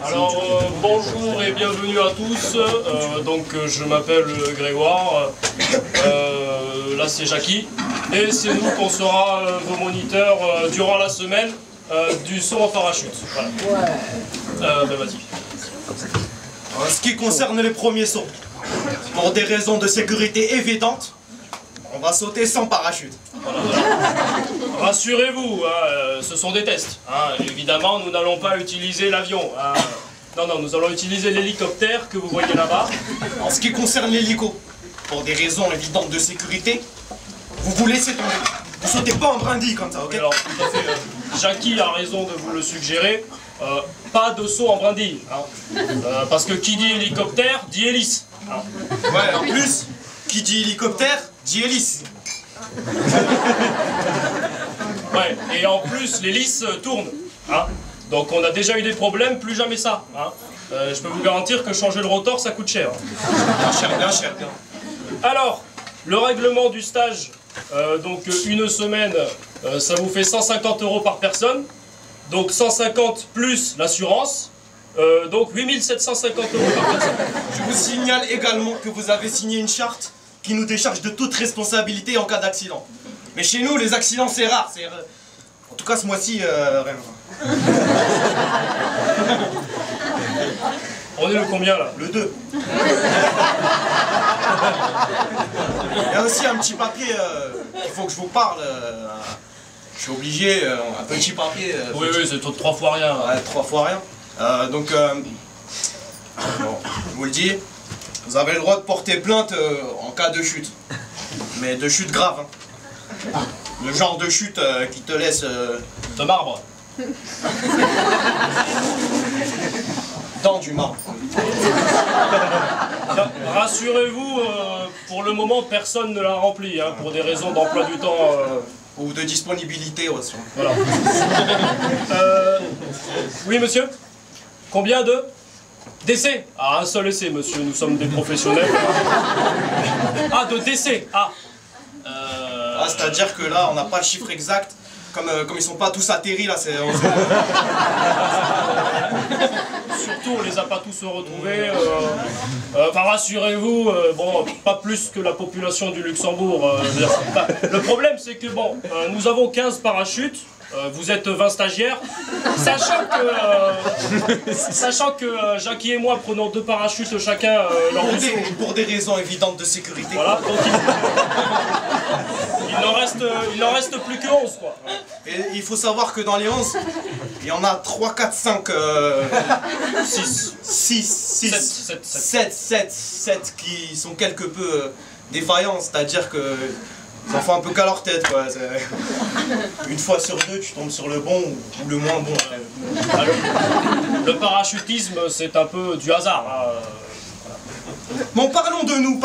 Alors bonjour et bienvenue à tous. Je m'appelle Grégoire. Là c'est Jackie. Et c'est nous qu'on sera vos moniteurs durant la semaine du saut en parachute. Voilà. Vas-y. En ce qui concerne les premiers sauts, pour des raisons de sécurité évidentes, on va sauter sans parachute. Voilà. Rassurez-vous, ce sont des tests. Évidemment, nous n'allons pas utiliser l'avion. Non, nous allons utiliser l'hélicoptère que vous voyez là-bas. En ce qui concerne l'hélico, pour des raisons évidentes de sécurité, vous laissez tomber. Vous sautez pas en brindille comme ça, ok? Alors, tout à fait. Jackie a raison de vous le suggérer. Pas de saut en brindille. Parce que qui dit hélicoptère, dit hélice. Ouais, en plus, qui dit hélicoptère, dit hélice. Ouais, et en plus, l'hélice tourne. Donc on a déjà eu des problèmes, plus jamais ça. Je peux vous garantir que changer le rotor, ça coûte cher. Bien cher. Alors, le règlement du stage, donc une semaine, ça vous fait 150 € par personne. Donc 150 plus l'assurance, donc 8750 € par personne. Je vous signale également que vous avez signé une charte qui nous décharge de toute responsabilité en cas d'accident. Mais chez nous, les accidents, c'est rare. En tout cas, ce mois-ci, rien. On est le combien là? Le 2. Il y a aussi un petit papier qu'il faut que je vous parle. Je suis obligé, un petit papier. Oui, c'est 3 fois rien. Ouais, 3 fois rien. Bon, je vous le dis, vous avez le droit de porter plainte en cas de chute. Mais de chute grave. Le genre de chute qui te laisse... De marbre. Dans du marbre. Rassurez-vous, pour le moment, personne ne l'a rempli, pour des raisons d'emploi du temps. Ou de disponibilité aussi. Voilà. Oui, monsieur? Combien de décès? Un seul essai, monsieur, nous sommes des professionnels. De décès. C'est-à-dire que là, on n'a pas le chiffre exact. Comme ils sont pas tous atterris, là, c'est... Surtout, on les a pas tous retrouvés. Rassurez-vous, pas plus que la population du Luxembourg. Le problème, c'est que, nous avons 15 parachutes. Vous êtes 20 stagiaires, sachant que Jackie et moi prenons 2 parachutes chacun pour des raisons évidentes de sécurité. Voilà, donc il n'en reste plus que 11 quoi. Et il faut savoir que dans les 11, il y en a 3, 4, 5, 7 qui sont quelque peu défaillants, c'est-à-dire que ça fait un peu qu'à leur tête quoi. Une fois sur 2 tu tombes sur le bon ou le moins bon. Le parachutisme c'est un peu du hasard. Bon, parlons de nous.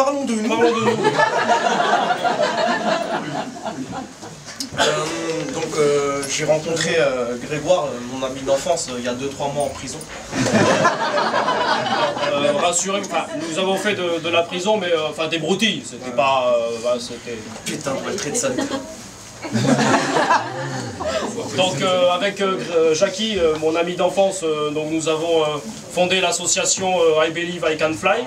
J'ai rencontré Grégoire, mon ami d'enfance, il y a 2-3 mois en prison. Rassurez-vous, nous avons fait de la prison, mais des broutilles, c'était pas... Putain, on va le traiter de ça. Donc avec Jackie, mon ami d'enfance, nous avons fondé l'association I Believe I Can Fly.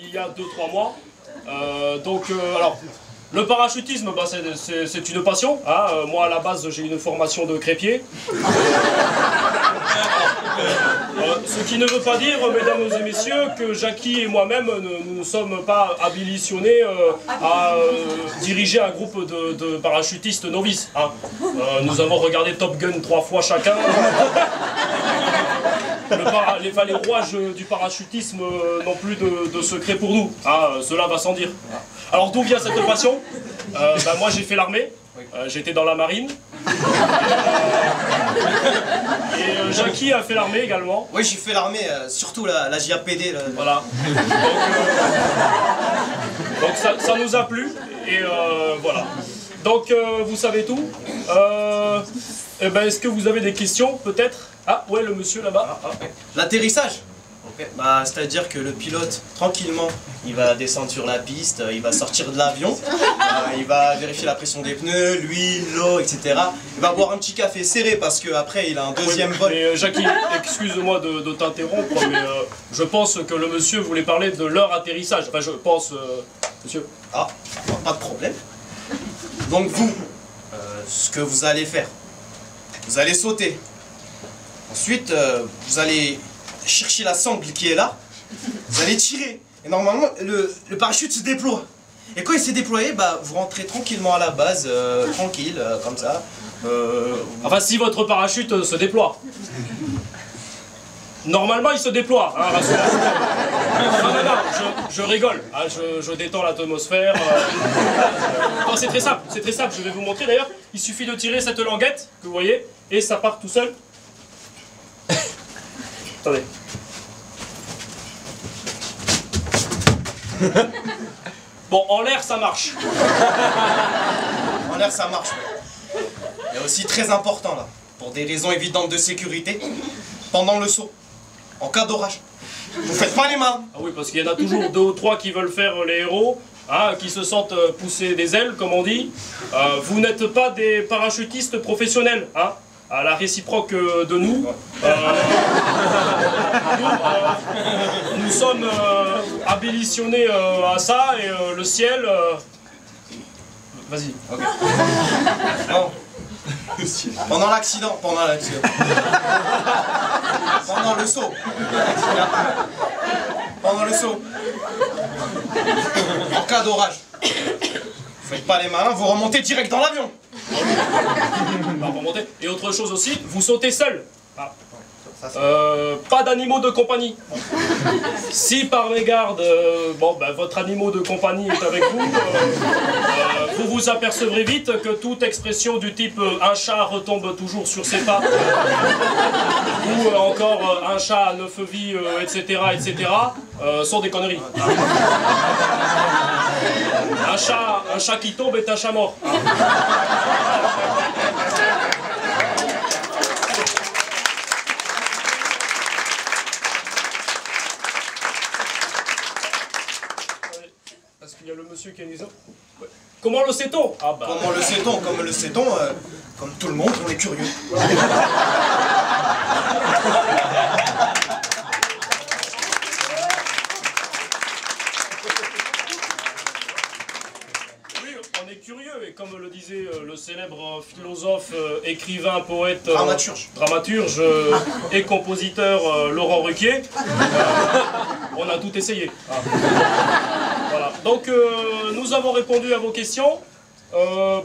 Il y a 2-3 mois. Le parachutisme, c'est une passion. Moi, à la base, j'ai une formation de crépier. Ce qui ne veut pas dire, mesdames et messieurs, que Jackie et moi-même ne sommes pas habilitationnés à diriger un groupe de parachutistes novices. Nous avons regardé Top Gun 3 fois chacun. Les rouages du parachutisme n'ont plus de secret pour nous. Cela va sans dire. Alors d'où vient cette passion? Moi j'ai fait l'armée. J'étais dans la marine. Et Jackie a fait l'armée également. Oui, j'ai fait l'armée, surtout la JAPD. Là. Voilà. Donc ça nous a plu. Et voilà. Donc vous savez tout. Est-ce que vous avez des questions peut-être? Ah ouais, le monsieur là-bas. L'atterrissage. Ok, bah, c'est-à-dire que le pilote, tranquillement, il va descendre sur la piste, il va sortir de l'avion, il va vérifier la pression des pneus, l'huile, l'eau, etc. Il va boire un petit café serré parce qu'après il a un deuxième vol. Mais Jackie, excuse-moi de t'interrompre, mais je pense que le monsieur voulait parler de leur atterrissage. Enfin, je pense, monsieur. Ah, pas de problème. Donc vous, ce que vous allez faire, vous allez sauter. Ensuite, vous allez chercher la sangle qui est là, vous allez tirer. Et normalement, le parachute se déploie. Et quand il s'est déployé, bah, vous rentrez tranquillement à la base, tranquille, comme ça. Enfin, si votre parachute se déploie. Normalement, il se déploie. Hein, non, je rigole. Hein, je détends l'atmosphère. Non, c'est très simple, je vais vous montrer d'ailleurs. Il suffit de tirer cette languette, que vous voyez, et ça part tout seul. Attendez. Bon, en l'air, ça marche. En l'air, ça marche. Il y a aussi très important là, pour des raisons évidentes de sécurité, pendant le saut, en cas d'orage, vous faites pas les mains. Ah oui, parce qu'il y en a toujours 2 ou 3 qui veulent faire les héros, hein, qui se sentent pousser des ailes, comme on dit. Vous n'êtes pas des parachutistes professionnels, hein, à la réciproque de nous. Nous sommes habilitationnés à ça, et le ciel... Vas-y. Ok. Non. Pendant l'accident. Pendant le saut. Pendant le saut. En cas d'orage. Vous faites pas les malins, vous remontez direct dans l'avion. Et autre chose aussi, vous sautez seul. Ah. Pas d'animaux de compagnie. Si par mégarde, votre animal de compagnie est avec vous, vous vous apercevrez vite que toute expression du type un chat retombe toujours sur ses pattes, ou encore un chat à 9 vies, etc., sont des conneries. Un chat qui tombe est un chat mort. Parce qu'il y a le monsieur qui a dit ça. Comment le sait-on? Ah bah... Comment le sait-on? Comme le sait-on, comme tout le monde, on est curieux. Oui, on est curieux, et comme le disait le célèbre philosophe, écrivain, poète, dramaturge et compositeur Laurent Ruquier, on a tout essayé. Ah. Voilà. Donc nous avons répondu à vos questions.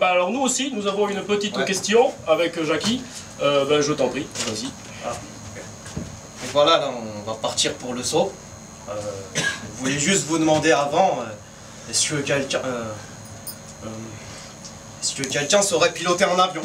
Alors nous aussi, nous avons une petite question avec Jackie. Je t'en prie, vas-y. Ah. Et voilà, là, on va partir pour le saut. Je voulais juste vous demander avant, est-ce que quelqu'un saurait piloter un avion?